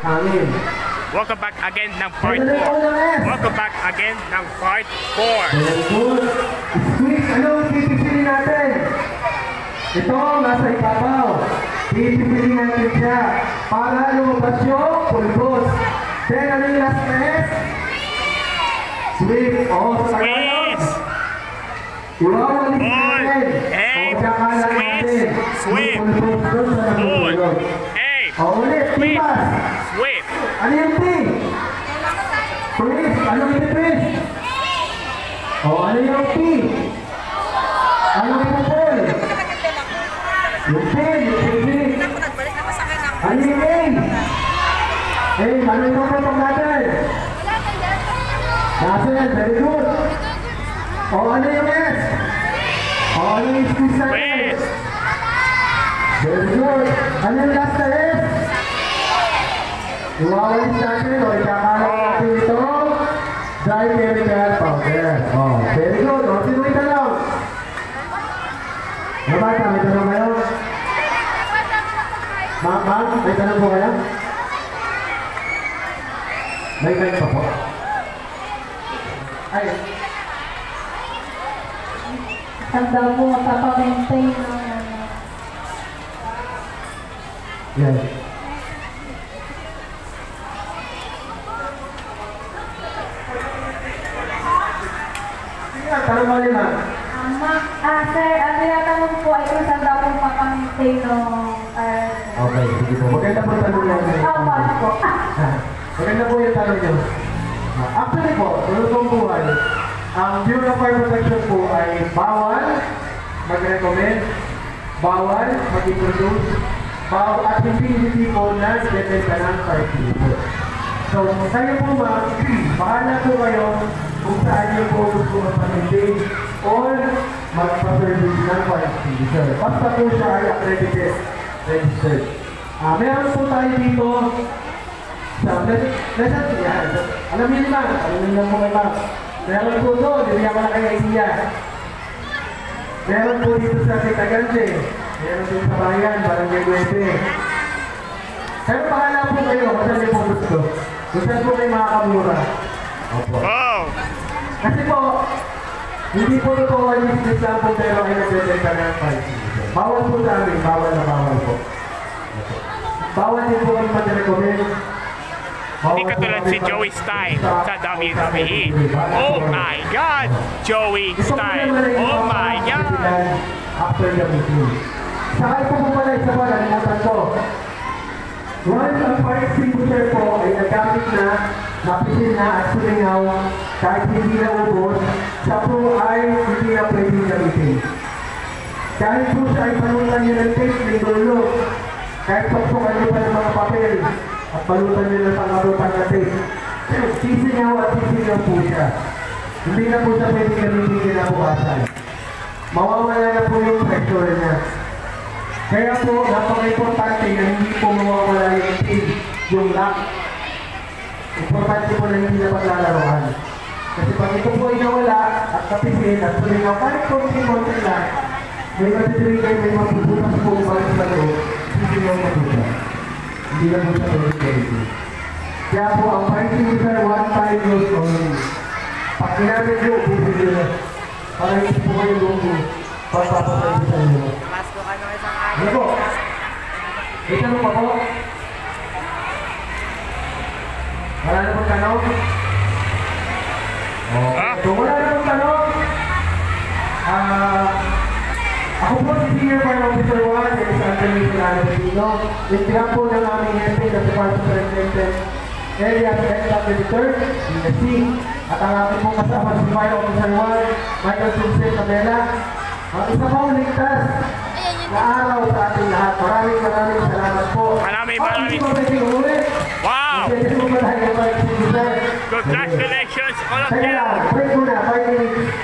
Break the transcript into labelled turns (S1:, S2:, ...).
S1: Hangin.
S2: Welcome back again ng part 4. Welcome back again ng part 4.
S1: Very good. Squeeze, anong pipipili natin? Ito, nasa ibabaw. Pipipili natin siya para lumabas yung pulbos. Then, ano yung last test? Sweep. O, sa Tagalog. Iwawalis natin.
S2: Aim.
S1: O, sakalan natin.
S2: Sweep.
S1: Pulbos doon sa nagulog.
S2: Aim.
S1: O, ulit. Tipas.
S2: Sweep.
S1: Ano yung P? Please. Ano yung P? O, ano yung P? Ano yung P? Yung P. Yung P. Ano yung A? Ano yung tutok natin? Natin. Very good. O, ano yung S? O, ano yung squeeze natin? Very good. Ano yung last na S? Iwawalis natin o ikakalat natin ito dry chemical powder. Oh, very good. O, sinuwi ka lang. Mabata, may tanong kayo? Ma'am, may tanong po kayo? May mic pa po. Ay.
S3: Tanda mo, magpapamaintain ng
S1: Yes. Tanong mo lima.
S3: Sir, ang tinatanong po ay kung saan daw po papamaintain ng
S1: Okay, sige po. Maganda po tanong yan.
S3: po.
S1: Maganda po yung tanong nyo. Actually po, tulong buhay, ang Bureau of Fire Protection po ay bawal mag-recommend, bawal mag-introduce, bawal at hindi po na dependa ng fire extinguisher. So, kayo po ma'am, bahala po kayo kung saan nyo po gusto mag-maintain or magpa-service ng fire extinguisher. Basta po siya ay accredited, registered. Meron po tayo dito sa yan. Alamin lang po kayo ma'am. Meron po doon, hindi ako na kayo idea. Meron po dito sa Kitagante. Meron dito sa bayan, Barangay Guebe. Pero bahala po kayo, kung saan po gusto. Kung saan po kayo makakamura. Opo.
S2: Wow.
S1: Kasi po, hindi po totoo ang business lang po pero ay nagdedenta ng fight. Bawal po sa amin, bawal na bawal po. Bawal din po kami mag-recommend.
S2: Hindi katulad si Joey Style sa WWE. Oh my God! Joey Style. Oh my God!
S1: After the meeting. Saka ito po pala isa pa, nalimutan ko. Once ang fire extinguisher po ay nagamit na, napisil na at sulingaw, kahit hindi na ubos, siya po ay hindi na pwedeng gamitin. Kahit po siya ay panutan niya ng tape, may dulo. Kahit pagsukan niyo pa ng mga papel, at balutan nila sa karutan na tape. Sisingaw at sisingaw po siya. Hindi na po siya pwede gamitin kinabukasan. Mawawala na po yung pressure niya. Kaya po, napaka-importante na hindi po mawawala yung pin, yung lock. Importante po na hindi na paglalaroan. Kasi pag ito po ay nawala at kapisin at sulingaw, kahit po konti lang, may matitrigay, may mabubutas po balik sa loob, sisingaw na po siya. Hindi na po siya pwede. Kaya po, ang fire extinguisher, one time use only. Pag ginamit nyo, ubusin nyo na. Para hindi po kayo lumo, papapatay sa inyo. Ano po? May tanong pa po? Wala na pong tanong? Kung wala na pong tanong, ako po si Senior Fire Officer 1, si Anthony Solano Pino. Intigang po ng aming hepe na si Park Superintendent Area Secretary Editor, DSC. At ang aking pong kasama si Fire Officer 1, Michael Vincent Cabela. Ang isa pong ligtas na araw sa ating lahat. Maraming salamat po.
S2: Maraming. Wow!
S1: Congratulations
S2: all of you!
S1: Break muna, 5 minutes.